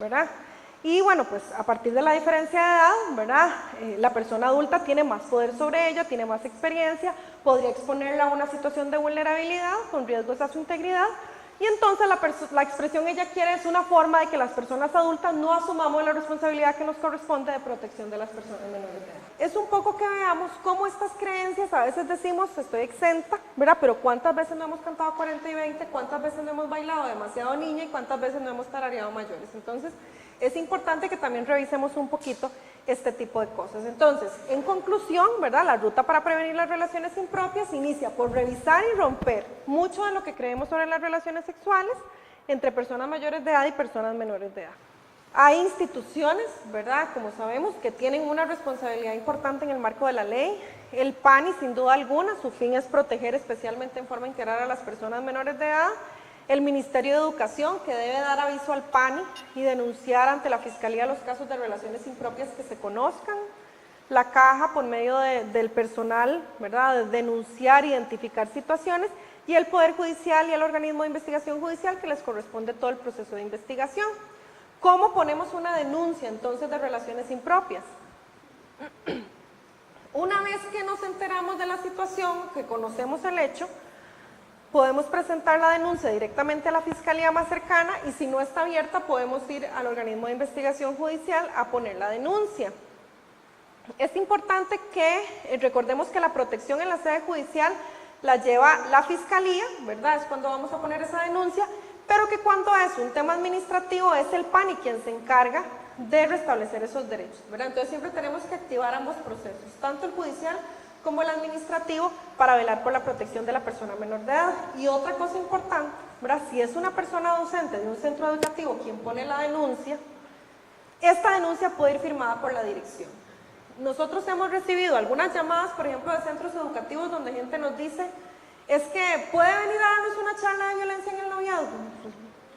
¿verdad? Y bueno, pues a partir de la diferencia de edad, ¿verdad? La persona adulta tiene más poder sobre ella, tiene más experiencia, podría exponerla a una situación de vulnerabilidad con riesgos a su integridad, y entonces la expresión ella quiere es una forma de que las personas adultas no asumamos la responsabilidad que nos corresponde de protección de las personas menores de edad. Es un poco que veamos cómo estas creencias, a veces decimos estoy exenta, ¿verdad? Pero ¿cuántas veces no hemos cantado 40 y 20? ¿Cuántas veces no hemos bailado demasiado niña? ¿Y cuántas veces no hemos tarareado mayores? Entonces, es importante que también revisemos un poquito este tipo de cosas. Entonces, en conclusión, ¿verdad? La ruta para prevenir las relaciones impropias inicia por revisar y romper mucho de lo que creemos sobre las relaciones sexuales entre personas mayores de edad y personas menores de edad. Hay instituciones, ¿verdad? Como sabemos, que tienen una responsabilidad importante en el marco de la ley. El PANI, sin duda alguna, su fin es proteger especialmente en forma integral a las personas menores de edad. El Ministerio de Educación, que debe dar aviso al PANI y denunciar ante la Fiscalía los casos de relaciones impropias que se conozcan. La Caja, por medio del personal, ¿verdad?, de denunciar, identificar situaciones. Y el Poder Judicial y el organismo de investigación judicial, que les corresponde todo el proceso de investigación. ¿Cómo ponemos una denuncia entonces de relaciones impropias? Una vez que nos enteramos de la situación, que conocemos el hecho, podemos presentar la denuncia directamente a la fiscalía más cercana y si no está abierta podemos ir al organismo de investigación judicial a poner la denuncia. Es importante que recordemos que la protección en la sede judicial la lleva la fiscalía, ¿verdad? Es cuando vamos a poner esa denuncia, pero que cuando es un tema administrativo es el PANI quien se encarga de restablecer esos derechos, ¿verdad? Entonces siempre tenemos que activar ambos procesos, tanto el judicial como el administrativo, para velar por la protección de la persona menor de edad. Y otra cosa importante, ¿verdad? Si es una persona docente de un centro educativo quien pone la denuncia, esta denuncia puede ir firmada por la dirección. Nosotros hemos recibido algunas llamadas, por ejemplo, de centros educativos donde gente nos dice, es que puede venir a darnos una charla de violencia en el noviazgo.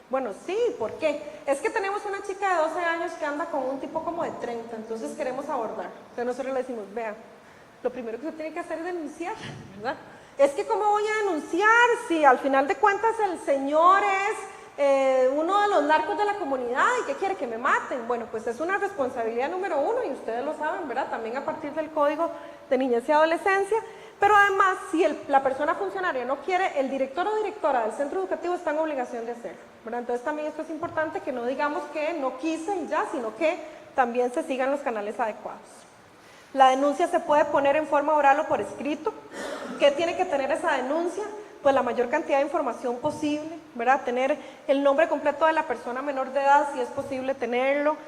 Bueno, sí, ¿por qué? Es que tenemos una chica de 12 años que anda con un tipo como de 30, entonces queremos abordar. Entonces nosotros le decimos, vea, lo primero que usted tiene que hacer es denunciar, ¿verdad? Es que ¿cómo voy a denunciar si al final de cuentas el señor es uno de los narcos de la comunidad y qué quiere que me maten? Bueno, pues es una responsabilidad número uno y ustedes lo saben, ¿verdad? También a partir del Código de Niñez y Adolescencia, pero además si la persona funcionaria no quiere, el director o directora del centro educativo está en obligación de hacerlo, ¿verdad? Entonces también esto es importante que no digamos que no quise y ya, sino que también se sigan los canales adecuados. La denuncia se puede poner en forma oral o por escrito. ¿Qué tiene que tener esa denuncia? Pues la mayor cantidad de información posible, ¿verdad? Tener el nombre completo de la persona menor de edad, si es posible tenerlo.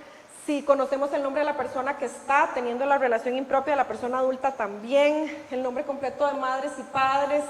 Si conocemos el nombre de la persona que está teniendo la relación impropia de la persona adulta también, el nombre completo de madres y padres,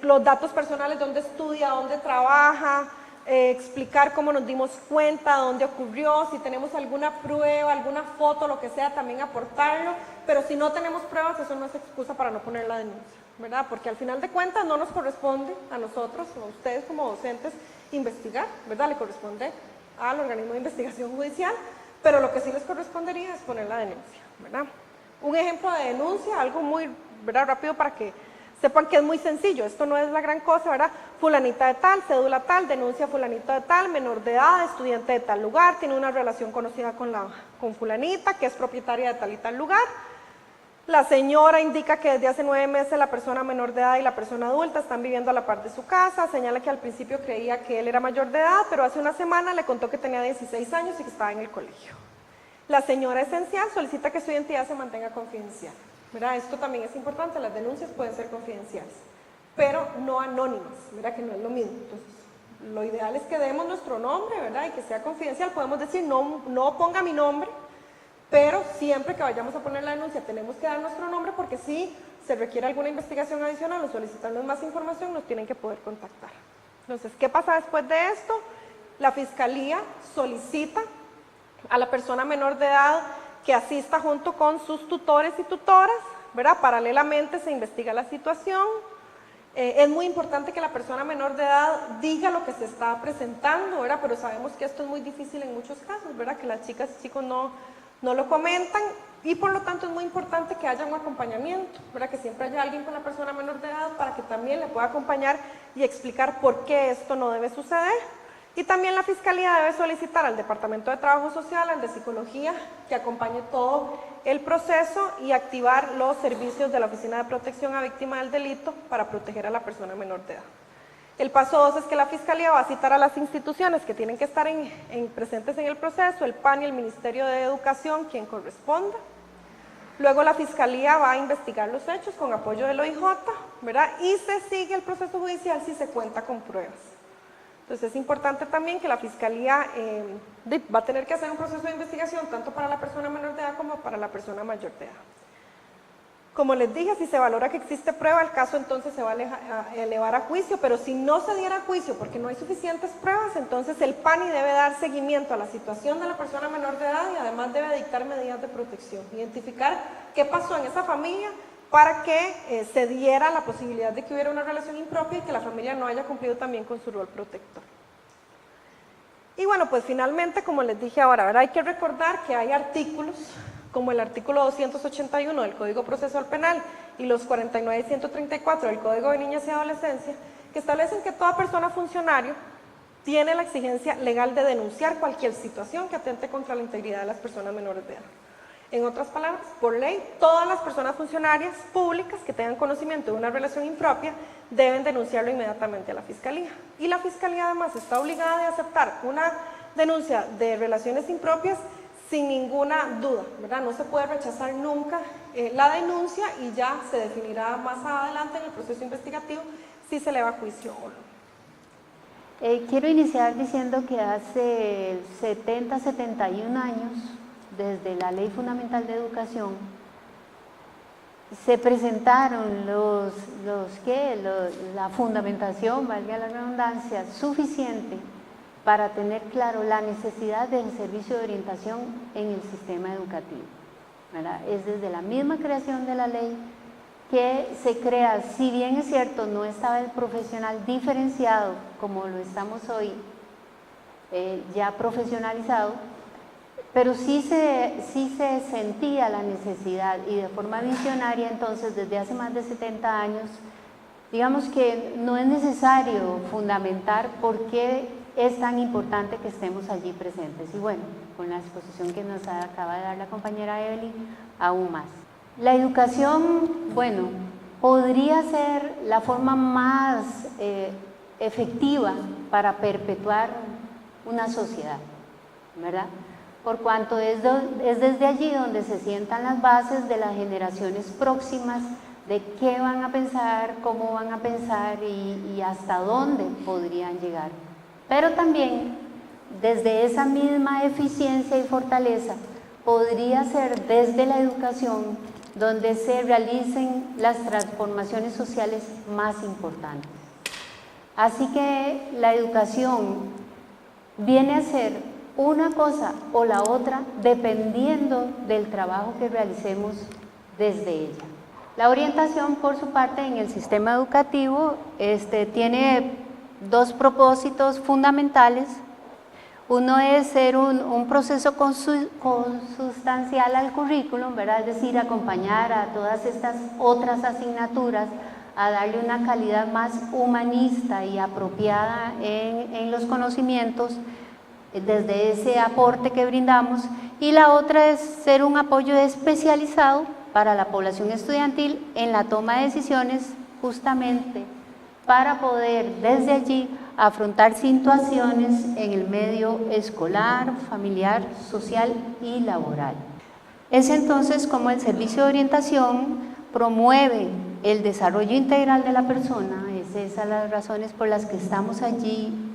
los datos personales, dónde estudia, dónde trabaja, explicar cómo nos dimos cuenta, dónde ocurrió, si tenemos alguna prueba, alguna foto, lo que sea, también aportarlo, pero si no tenemos pruebas, eso no es excusa para no poner la denuncia, ¿verdad? Porque al final de cuentas no nos corresponde a nosotros, o a ustedes como docentes, investigar, ¿verdad? Le corresponde al organismo de investigación judicial, pero lo que sí les correspondería es poner la denuncia, ¿verdad? Un ejemplo de denuncia, algo muy, ¿verdad?, rápido para que sepan que es muy sencillo, esto no es la gran cosa, ¿verdad? Fulanita de tal, cédula tal, denuncia fulanita de tal, menor de edad, estudiante de tal lugar, tiene una relación conocida con fulanita, que es propietaria de tal y tal lugar. La señora indica que desde hace 9 meses la persona menor de edad y la persona adulta están viviendo a la par de su casa, señala que al principio creía que él era mayor de edad, pero hace una semana le contó que tenía 16 años y que estaba en el colegio. La señora esencial solicita que su identidad se mantenga confidencial, ¿verdad? Esto también es importante, las denuncias pueden ser confidenciales, pero no anónimas, ¿verdad? Que no es lo mismo. Entonces, lo ideal es que demos nuestro nombre, ¿verdad? Y que sea confidencial. Podemos decir, no ponga mi nombre, pero siempre que vayamos a poner la denuncia tenemos que dar nuestro nombre porque si se requiere alguna investigación adicional o solicitarnos más información, nos tienen que poder contactar. Entonces, ¿qué pasa después de esto? La Fiscalía solicita a la persona menor de edad que asista junto con sus tutores y tutoras, ¿verdad? Paralelamente se investiga la situación. Es muy importante que la persona menor de edad diga lo que se está presentando, ¿verdad? Pero sabemos que esto es muy difícil en muchos casos, ¿verdad? Que las chicas y chicos no lo comentan y por lo tanto es muy importante que haya un acompañamiento, ¿verdad? Que siempre haya alguien con la persona menor de edad para que también le pueda acompañar y explicar por qué esto no debe suceder. Y también la Fiscalía debe solicitar al Departamento de Trabajo Social, al de Psicología, que acompañe todo el proceso y activar los servicios de la Oficina de Protección a Víctima del Delito para proteger a la persona menor de edad. El paso 2 es que la Fiscalía va a citar a las instituciones que tienen que estar presentes en el proceso, el PAN y el Ministerio de Educación, quien corresponda. Luego la Fiscalía va a investigar los hechos con apoyo del OIJ, ¿verdad? Y se sigue el proceso judicial si se cuenta con pruebas. Entonces es importante también que la Fiscalía va a tener que hacer un proceso de investigación tanto para la persona menor de edad como para la persona mayor de edad. Como les dije, si se valora que existe prueba, el caso entonces se va a elevar a juicio, pero si no se diera a juicio porque no hay suficientes pruebas, entonces el PANI debe dar seguimiento a la situación de la persona menor de edad y además debe dictar medidas de protección, identificar qué pasó en esa familia para que se diera la posibilidad de que hubiera una relación impropia y que la familia no haya cumplido también con su rol protector. Y bueno, pues finalmente, como les dije ahora, ¿verdad? Hay que recordar que hay artículos como el artículo 281 del Código Procesal Penal y los 49 y 134 del Código de Niñez y Adolescencia, que establecen que toda persona funcionario tiene la exigencia legal de denunciar cualquier situación que atente contra la integridad de las personas menores de edad. En otras palabras, por ley, todas las personas funcionarias públicas que tengan conocimiento de una relación impropia deben denunciarlo inmediatamente a la Fiscalía. Y la Fiscalía además está obligada a aceptar una denuncia de relaciones impropias sin ninguna duda, ¿verdad? No se puede rechazar nunca la denuncia y ya se definirá más adelante en el proceso investigativo si se eleva a juicio o no. Quiero iniciar diciendo que hace 71 años, desde la Ley Fundamental de Educación, se presentaron la fundamentación, valga la redundancia, suficiente para tener claro la necesidad del servicio de orientación en el sistema educativo, ¿verdad? Es desde la misma creación de la ley que se crea, si bien es cierto, no estaba el profesional diferenciado como lo estamos hoy, ya profesionalizado, pero sí se sentía la necesidad y de forma visionaria entonces desde hace más de 70 años, digamos que no es necesario fundamentar por qué es tan importante que estemos allí presentes. Y bueno, con la exposición que nos acaba de dar la compañera Evelyn, aún más. La educación, bueno, podría ser la forma más efectiva para perpetuar una sociedad, ¿verdad? Por cuanto es desde allí donde se sientan las bases de las generaciones próximas, de qué van a pensar, cómo van a pensar y hasta dónde podrían llegar. Pero también, desde esa misma eficiencia y fortaleza, podría ser desde la educación donde se realicen las transformaciones sociales más importantes. Así que la educación viene a ser una cosa o la otra dependiendo del trabajo que realicemos desde ella. La orientación, por su parte, en el sistema educativo tiene dos propósitos fundamentales. Uno es ser un proceso consustancial al currículum, ¿verdad? Es decir, acompañar a todas estas otras asignaturas a darle una calidad más humanista y apropiada en los conocimientos desde ese aporte que brindamos, y la otra es ser un apoyo especializado para la población estudiantil en la toma de decisiones, justamente para poder desde allí afrontar situaciones en el medio escolar, familiar, social y laboral. Es entonces como el servicio de orientación promueve el desarrollo integral de la persona, es esas las razones por las que estamos allí,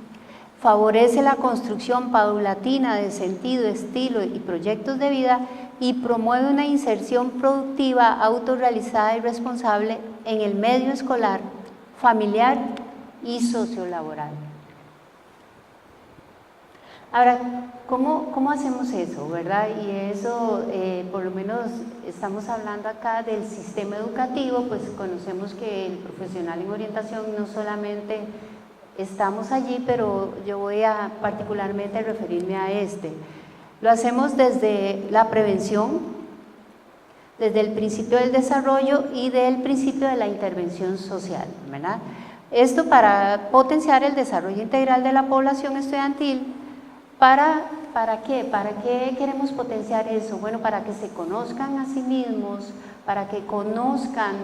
favorece la construcción paulatina de sentido, estilo y proyectos de vida y promueve una inserción productiva, autorrealizada y responsable en el medio escolar, familiar y sociolaboral. Ahora, ¿cómo hacemos eso, verdad? Y eso, por lo menos estamos hablando acá del sistema educativo, pues conocemos que el profesional en orientación no solamente estamos allí, pero yo voy a particularmente referirme a Lo hacemos desde la prevención, desde el principio del desarrollo y del principio de la intervención social, ¿verdad? Esto para potenciar el desarrollo integral de la población estudiantil. ¿Para qué? ¿Para qué queremos potenciar eso? Bueno, para que se conozcan a sí mismos, para que conozcan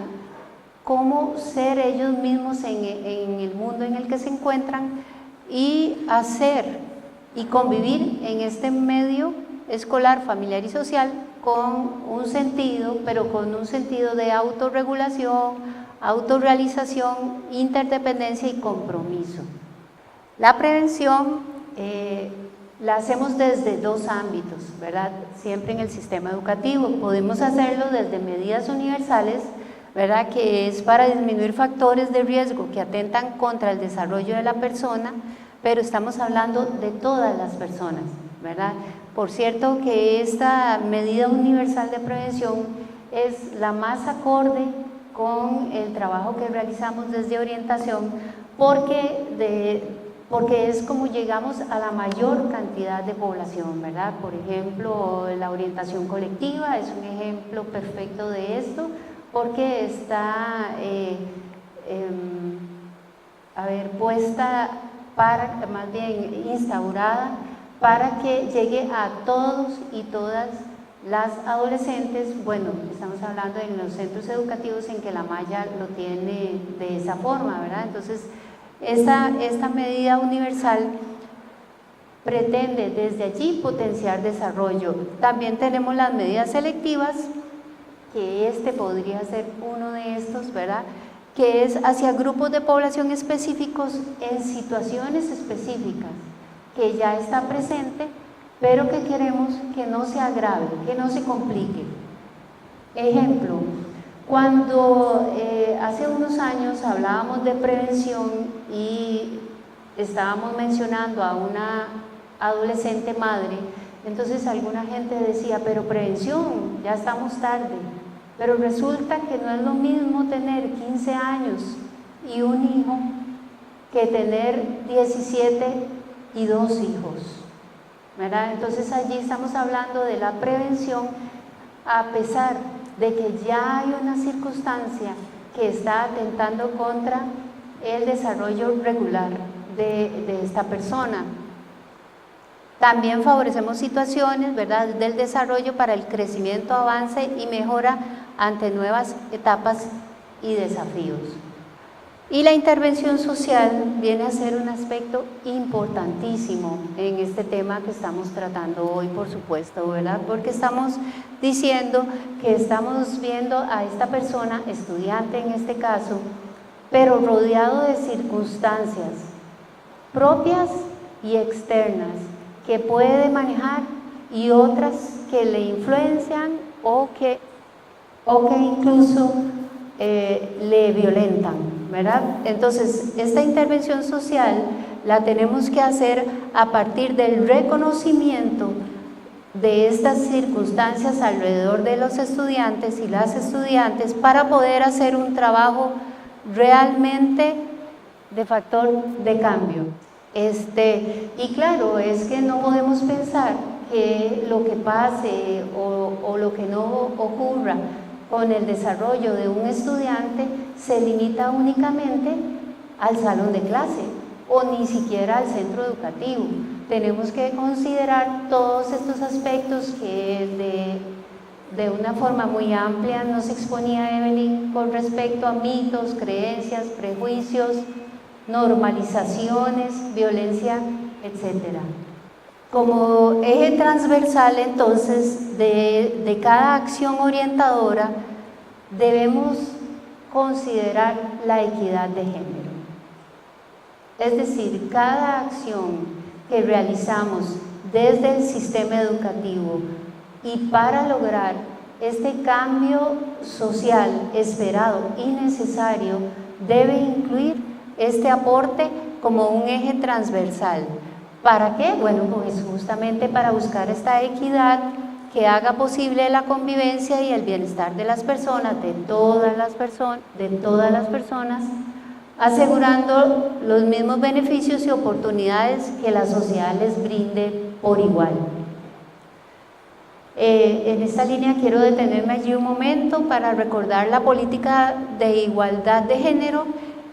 cómo ser ellos mismos en el mundo en el que se encuentran y hacer y convivir en este medio escolar, familiar y social con un sentido, pero con un sentido de autorregulación, autorrealización, interdependencia y compromiso. La prevención la hacemos desde dos ámbitos, ¿verdad? Siempre en el sistema educativo. Podemos hacerlo desde medidas universales, ¿verdad? Que es para disminuir factores de riesgo que atentan contra el desarrollo de la persona, pero estamos hablando de todas las personas, ¿verdad? Por cierto que esta medida universal de prevención es la más acorde con el trabajo que realizamos desde orientación, porque es como llegamos a la mayor cantidad de población, ¿verdad? Por ejemplo, la orientación colectiva es un ejemplo perfecto de esto, porque está instaurada para que llegue a todos y todas las adolescentes. Bueno, estamos hablando en los centros educativos en que la malla lo tiene de esa forma, ¿verdad? Entonces, esta medida universal pretende desde allí potenciar desarrollo. También tenemos las medidas selectivas, que podría ser uno de estos, ¿verdad? Que es hacia grupos de población específicos en situaciones específicas, que ya está presente, pero que queremos que no se agrave, que no se complique. Ejemplo, cuando hace unos años hablábamos de prevención y estábamos mencionando a una adolescente madre, entonces alguna gente decía, pero prevención, ya estamos tarde. Pero resulta que no es lo mismo tener 15 años y un hijo que tener 17 y 2 hijos, ¿verdad? Entonces allí estamos hablando de la prevención, a pesar de que ya hay una circunstancia que está atentando contra el desarrollo regular de esta persona. También favorecemos situaciones, ¿verdad?, del desarrollo para el crecimiento, avance y mejora ante nuevas etapas y desafíos. Y la intervención social viene a ser un aspecto importantísimo en este tema que estamos tratando hoy, por supuesto, ¿verdad? Porque estamos diciendo que estamos viendo a esta persona, estudiante en este caso, pero rodeado de circunstancias propias y externas que puede manejar y otras que le influencian o que incluso le violentan, ¿verdad? Entonces, esta intervención social la tenemos que hacer a partir del reconocimiento de estas circunstancias alrededor de los estudiantes y las estudiantes para poder hacer un trabajo realmente de factor de cambio. Y claro, es que no podemos pensar que lo que pase o lo que no ocurra con el desarrollo de un estudiante se limita únicamente al salón de clase o ni siquiera al centro educativo. Tenemos que considerar todos estos aspectos que de una forma muy amplia nos exponía Evelyn con respecto a mitos, creencias, prejuicios, normalizaciones, violencia, etc. Como eje transversal, entonces, de cada acción orientadora, debemos considerar la equidad de género. Es decir, cada acción que realizamos desde el sistema educativo y para lograr este cambio social esperado y necesario, debe incluir este aporte como un eje transversal. ¿Para qué? Bueno, pues justamente para buscar esta equidad que haga posible la convivencia y el bienestar de las personas, de todas las personas, asegurando los mismos beneficios y oportunidades que la sociedad les brinde por igual. En esta línea quiero detenerme allí un momento para recordar la política de igualdad de género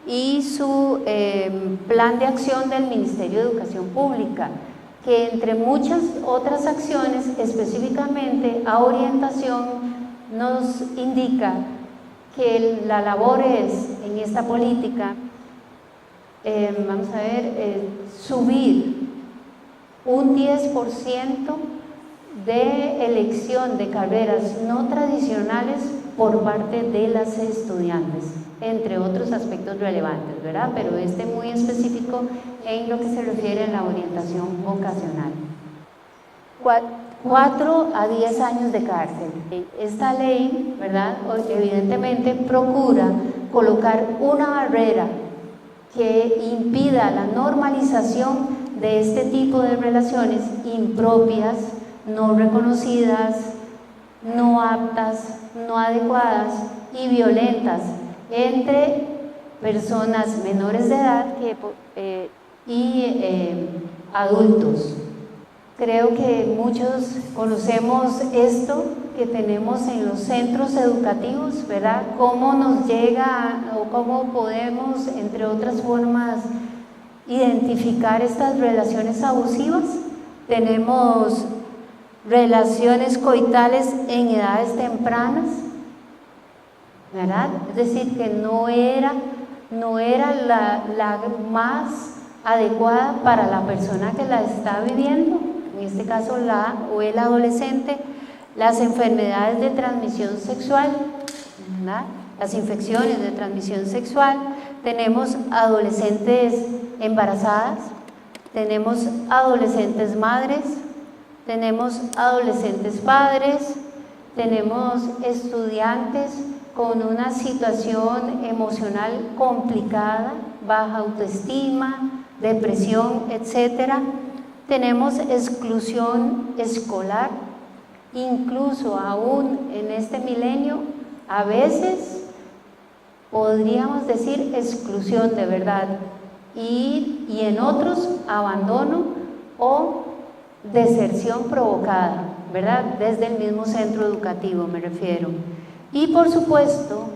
y su plan de acción del Ministerio de Educación Pública, que entre muchas otras acciones, específicamente a orientación, nos indica que la labor es, en esta política, vamos a ver, subir un 10% de elección de carreras no tradicionales por parte de las estudiantes, entre otros aspectos relevantes, ¿verdad? Pero muy específico en lo que se refiere a la orientación vocacional. 4 a 10 años de cárcel. Esta ley, ¿verdad?, evidentemente procura colocar una barrera que impida la normalización de este tipo de relaciones impropias, no reconocidas, no aptas, no adecuadas y violentas entre personas menores de edad y adultos. Creo que muchos conocemos esto que tenemos en los centros educativos, ¿verdad? Cómo nos llega o cómo podemos, entre otras formas, identificar estas relaciones abusivas. Tenemos relaciones coitales en edades tempranas, ¿verdad? Es decir, que no era la más adecuada para la persona que la está viviendo, en este caso la o el adolescente. Las enfermedades de transmisión sexual, ¿verdad?, las infecciones de transmisión sexual. Tenemos adolescentes embarazadas, tenemos adolescentes madres, tenemos adolescentes padres, tenemos estudiantes con una situación emocional complicada, baja autoestima, depresión, etcétera. Tenemos exclusión escolar, incluso aún en este milenio, a veces podríamos decir exclusión de verdad, y en otros abandono o deserción provocada, ¿verdad?, desde el mismo centro educativo me refiero. Y por supuesto,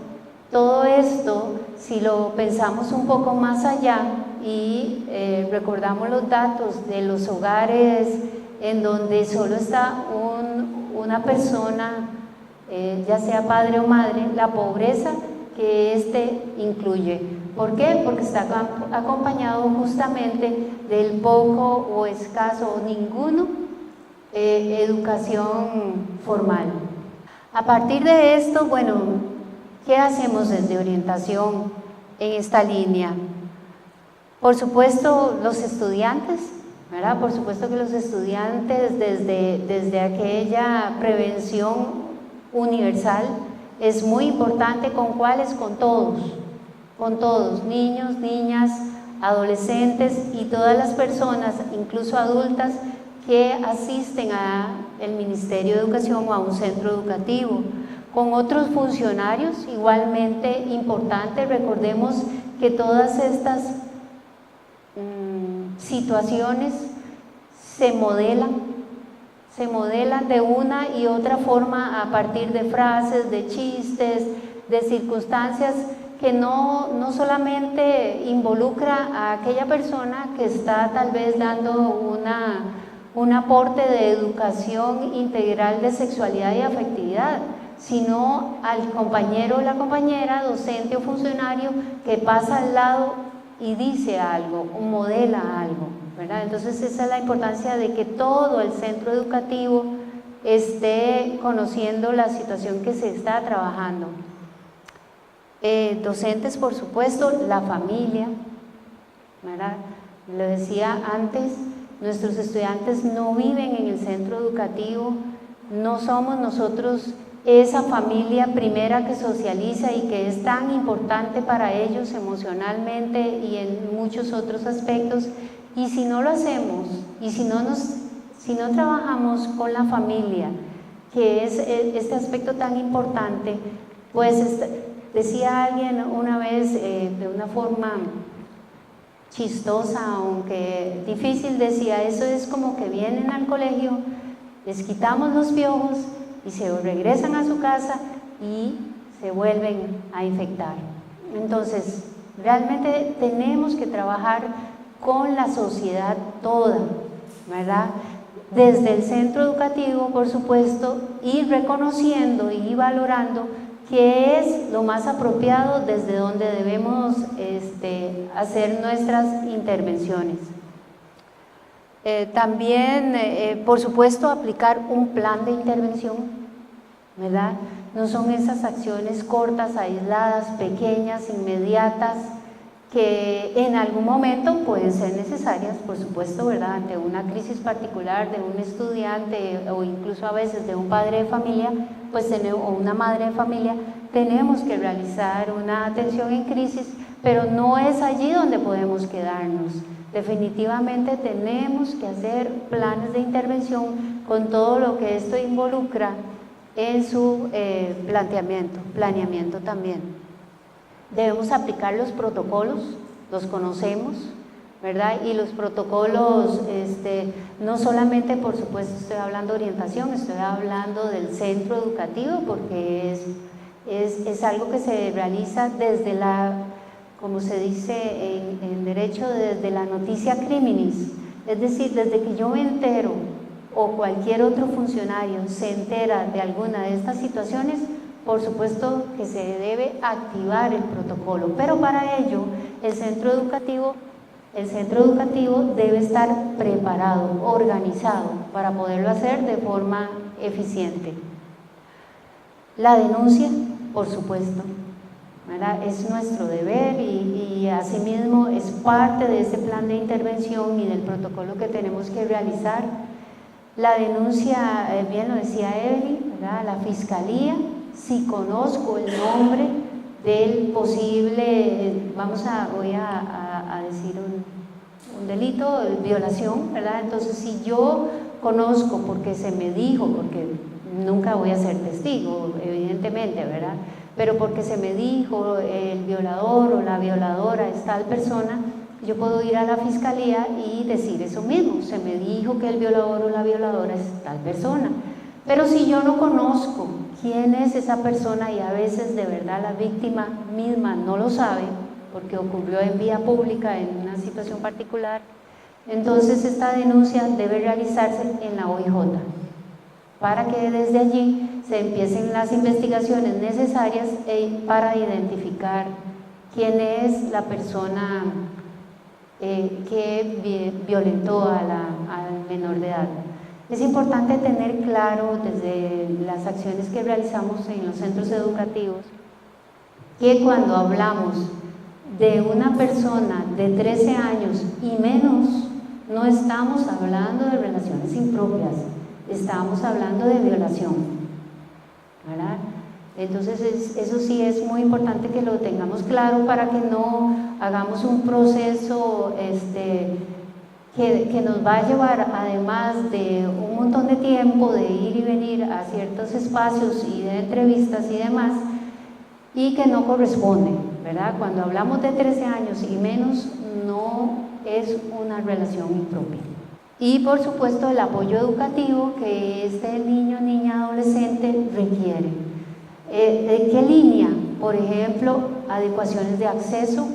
todo esto, si lo pensamos un poco más allá y recordamos los datos de los hogares en donde solo está una persona, ya sea padre o madre, la pobreza que incluye. ¿Por qué? Porque está acompañado justamente del poco o escaso o ninguno educación formal. A partir de esto, bueno, ¿qué hacemos desde orientación en esta línea? Por supuesto, los estudiantes, ¿verdad? Por supuesto que los estudiantes desde aquella prevención universal es muy importante. ¿Con cuáles? Con todos, niños, niñas, adolescentes y todas las personas, incluso adultas, que asisten al Ministerio de Educación o a un centro educativo. Con otros funcionarios igualmente importantes. Recordemos que todas estas situaciones se modelan de una y otra forma a partir de frases, de chistes, de circunstancias que no solamente involucra a aquella persona que está tal vez dando un aporte de educación integral de sexualidad y afectividad, sino al compañero o la compañera, docente o funcionario que pasa al lado y dice algo o modela algo, ¿verdad? Entonces esa es la importancia de que todo el centro educativo esté conociendo la situación que se está trabajando. Docentes, por supuesto, la familia, ¿verdad? Lo decía antes, nuestros estudiantes no viven en el centro educativo, no somos nosotros esa familia primera que socializa y que es tan importante para ellos emocionalmente y en muchos otros aspectos. Y si no lo hacemos, y si no trabajamos con la familia, que es este aspecto tan importante, pues decía alguien una vez de una forma chistosa, aunque difícil, decía, eso es como que vienen al colegio, les quitamos los piojos y se regresan a su casa y se vuelven a infectar. Entonces, Realmente tenemos que trabajar con la sociedad toda, ¿verdad? Desde el centro educativo, por supuesto, y reconociendo y valorando qué es lo más apropiado desde donde debemos hacer nuestras intervenciones. También, por supuesto, aplicar un plan de intervención, ¿verdad? No son esas acciones cortas, aisladas, pequeñas, inmediatas, que en algún momento pueden ser necesarias, por supuesto, ¿verdad? Ante una crisis particular de un estudiante o incluso a veces de un padre de familia, pues o una madre de familia, tenemos que realizar una atención en crisis, pero no es allí donde podemos quedarnos. Definitivamente tenemos que hacer planes de intervención con todo lo que esto involucra en su planeamiento también. Debemos aplicar los protocolos, los conocemos, ¿verdad? Y los protocolos, no solamente, por supuesto, estoy hablando de orientación, estoy hablando del centro educativo, porque es algo que se realiza desde como se dice en derecho, desde la noticia criminis, es decir, desde que yo me entero o cualquier otro funcionario se entera de alguna de estas situaciones, por supuesto que se debe activar el protocolo, pero para ello el centro educativo debe estar preparado, organizado para poderlo hacer de forma eficiente. La denuncia, por supuesto, ¿verdad? Es nuestro deber y asimismo es parte de ese plan de intervención y del protocolo que tenemos que realizar. La denuncia, bien lo decía Evelyn, ¿verdad? La fiscalía, si conozco el nombre del posible, voy a decir un delito, violación, ¿verdad? Entonces, si yo conozco porque se me dijo, porque nunca voy a ser testigo, evidentemente, ¿verdad? Pero porque se me dijo el violador o la violadora es tal persona, yo puedo ir a la fiscalía y decir eso mismo, se me dijo que el violador o la violadora es tal persona. Pero si yo no conozco quién es esa persona y a veces de verdad la víctima misma no lo sabe, porque ocurrió en vía pública en una situación particular, entonces esta denuncia debe realizarse en la OIJ, para que desde allí se empiecen las investigaciones necesarias para identificar quién es la persona que violentó al menor de edad. Es importante tener claro desde las acciones que realizamos en los centros educativos que cuando hablamos de una persona de 13 años y menos, no estamos hablando de relaciones impropias, estamos hablando de violación, ¿verdad? Entonces eso sí es muy importante que lo tengamos claro para que no hagamos un proceso que nos va a llevar, además de un montón de tiempo de ir y venir a ciertos espacios y de entrevistas y demás, y que no corresponde, ¿verdad? Cuando hablamos de 13 años y menos, no es una relación impropia. Y por supuesto el apoyo educativo que este niño, niña, adolescente requiere. ¿De qué línea? Por ejemplo, adecuaciones de acceso,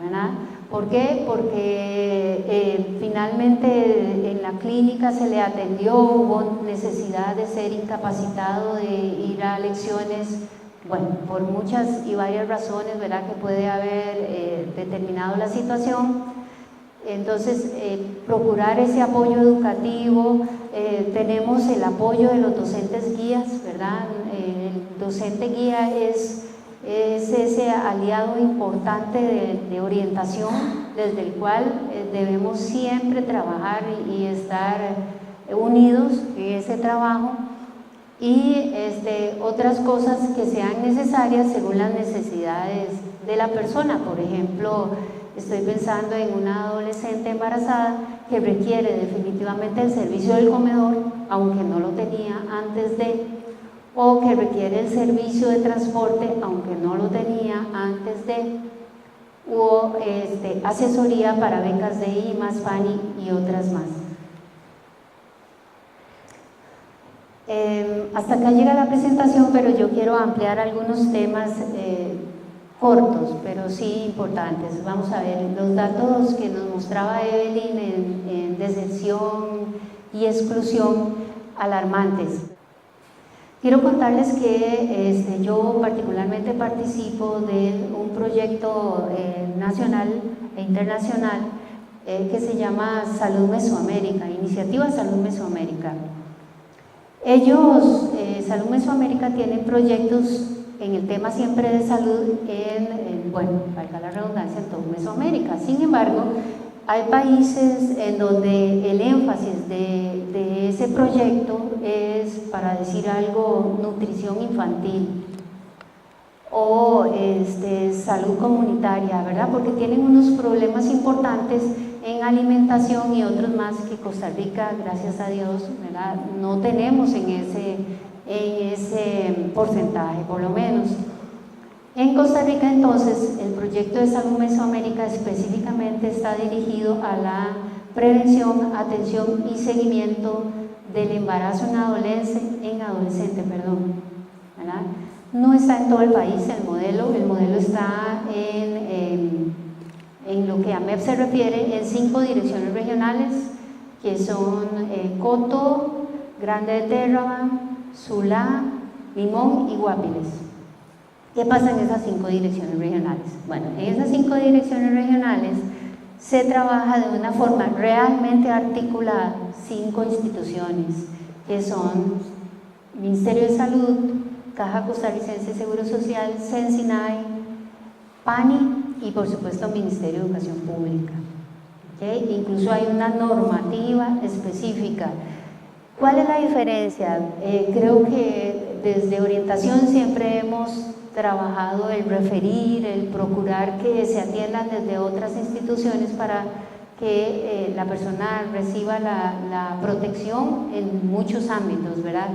¿verdad? ¿Por qué? Porque finalmente en la clínica se le atendió, hubo necesidad de ser incapacitado, de ir a lecciones, bueno, por muchas y varias razones, ¿verdad?, que puede haber determinado la situación. Entonces, procurar ese apoyo educativo, tenemos el apoyo de los docentes guías, ¿verdad? El docente guía es ese aliado importante de orientación desde el cual debemos siempre trabajar y estar unidos en ese trabajo y otras cosas que sean necesarias según las necesidades de la persona. Por ejemplo, estoy pensando en una adolescente embarazada que requiere definitivamente el servicio del comedor, aunque no lo tenía antes o que requiere el servicio de transporte, aunque no lo tenía antes o asesoría para becas de IMAS, FANI y otras más. Hasta acá llega la presentación, pero yo quiero ampliar algunos temas cortos, pero sí importantes. Vamos a ver los datos que nos mostraba Evelyn en deserción y exclusión, alarmantes. Quiero contarles que yo particularmente participo de un proyecto nacional e internacional que se llama Salud Mesoamérica, Iniciativa Salud Mesoamérica. Ellos, Salud Mesoamérica, tienen proyectos en el tema siempre de salud bueno, valga la redundancia, en todo Mesoamérica. Sin embargo, hay países en donde el énfasis de ese proyecto es, para decir algo, nutrición infantil o salud comunitaria, ¿verdad? Porque tienen unos problemas importantes en alimentación y otros más que Costa Rica, gracias a Dios, ¿verdad?, no tenemos en ese porcentaje, por lo menos. En Costa Rica, entonces, el proyecto de Salud Mesoamérica específicamente está dirigido a la prevención, atención y seguimiento del embarazo en adolescente, ¿verdad? No está en todo el país el modelo está en lo que a MEP se refiere en 5 direcciones regionales, que son Coto, Grande de Terraba, Zulá, Limón y Guapiles. ¿Qué pasa en esas 5 direcciones regionales? Bueno, en esas 5 direcciones regionales se trabaja de una forma realmente articulada 5 instituciones, que son Ministerio de Salud, Caja Costarricense de Seguro Social, Sensinay, PANI y por supuesto Ministerio de Educación Pública. ¿Okay? Incluso hay una normativa específica. ¿Cuál es la diferencia? Creo que desde orientación siempre hemos trabajado el referir, el procurar que se atiendan desde otras instituciones para que la persona reciba la protección en muchos ámbitos, ¿verdad?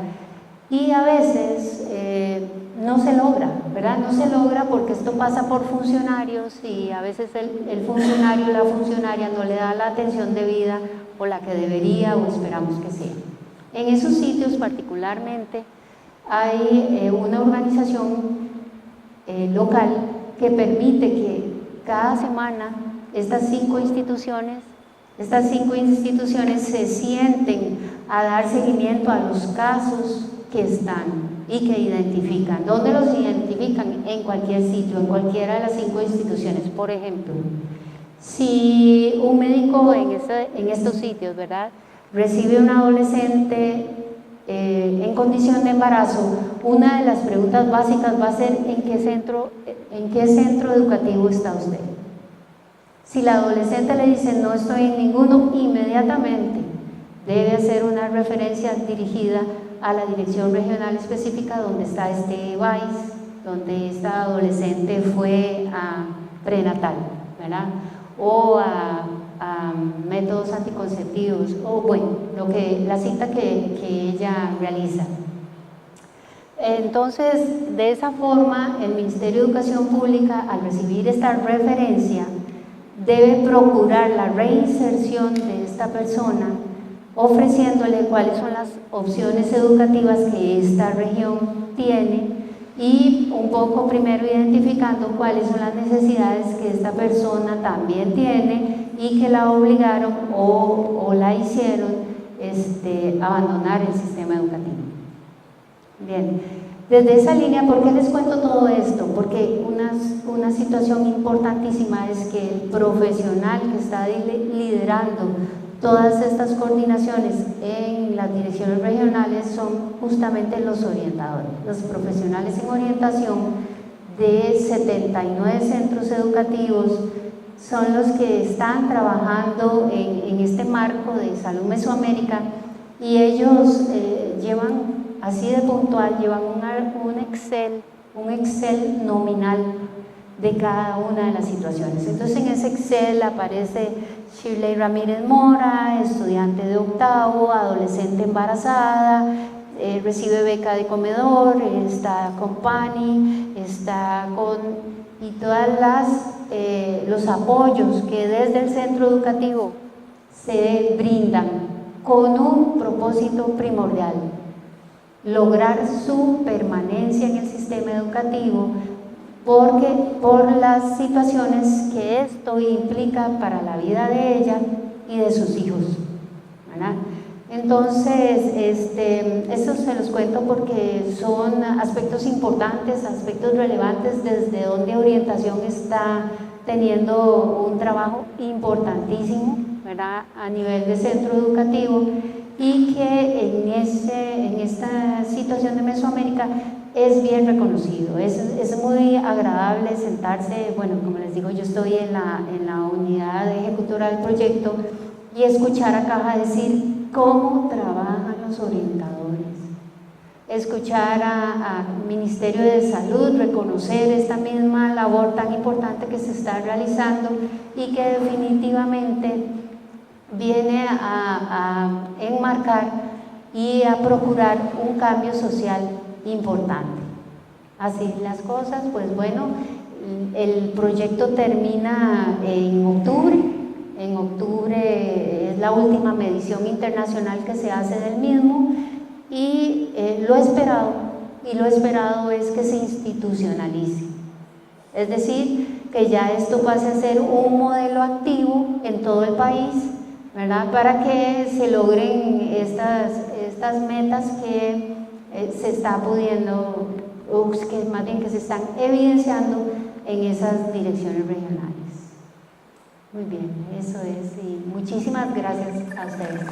Y a veces no se logra, ¿verdad? No se logra porque esto pasa por funcionarios y a veces el funcionario o la funcionaria no le da la atención debida o la que debería o esperamos que sea. En esos sitios particularmente hay una organización local que permite que cada semana estas 5 instituciones se sienten a dar seguimiento a los casos que están y que identifican. ¿Dónde los identifican? En cualquier sitio, en cualquiera de las 5 instituciones. Por ejemplo, si un médico en estos sitios, ¿verdad?, recibe un adolescente en condición de embarazo, una de las preguntas básicas va a ser ¿en qué centro educativo está usted? Si la adolescente le dice no estoy en ninguno, inmediatamente debe hacer una referencia dirigida a la dirección regional específica donde está este VAIS, donde esta adolescente fue a prenatal, ¿verdad?, o a métodos anticonceptivos, o bueno, la cita que ella realiza. Entonces, de esa forma, el Ministerio de Educación Pública, al recibir esta referencia, debe procurar la reinserción de esta persona, ofreciéndole cuáles son las opciones educativas que esta región tiene y un poco primero identificando cuáles son las necesidades que esta persona también tiene y que la obligaron o la hicieron abandonar el sistema educativo. Bien, desde esa línea, ¿por qué les cuento todo esto? Porque una situación importantísima es que el profesional que está liderando todas estas coordinaciones en las direcciones regionales son justamente los orientadores, los profesionales en orientación de 79 centros educativos son los que están trabajando en este marco de Salud Mesoamérica y ellos llevan, así de puntual, llevan un Excel nominal de cada una de las situaciones. Entonces en ese Excel aparece Shirley Ramírez Mora, estudiante de 8º, adolescente embarazada, recibe beca de comedor, está con PANI, está con y todas los apoyos que desde el centro educativo se brindan con un propósito primordial: lograr su permanencia en el sistema educativo, porque por las situaciones que esto implica para la vida de ella y de sus hijos, ¿verdad? Entonces, esto se los cuento porque son aspectos importantes, aspectos relevantes desde donde orientación está teniendo un trabajo importantísimo, ¿verdad?, a nivel de centro educativo, y que en esta situación de Mesoamérica es bien reconocido. Es muy agradable sentarse, bueno, como les digo, yo estoy en la unidad ejecutora del proyecto, y escuchar a Caja decir cómo trabajan los orientadores, escuchar al Ministerio de Salud reconocer esta misma labor tan importante que se está realizando y que definitivamente viene a enmarcar y a procurar un cambio social importante. Así las cosas, pues bueno, el proyecto termina en octubre. En octubre es la última medición internacional que se hace del mismo, y lo esperado es que se institucionalice, es decir, que ya esto pase a ser un modelo activo en todo el país, ¿verdad?, para que se logren estas metas que se está pudiendo, o que más bien que se están evidenciando en esas direcciones regionales. Muy bien, eso es, y muchísimas gracias a ustedes.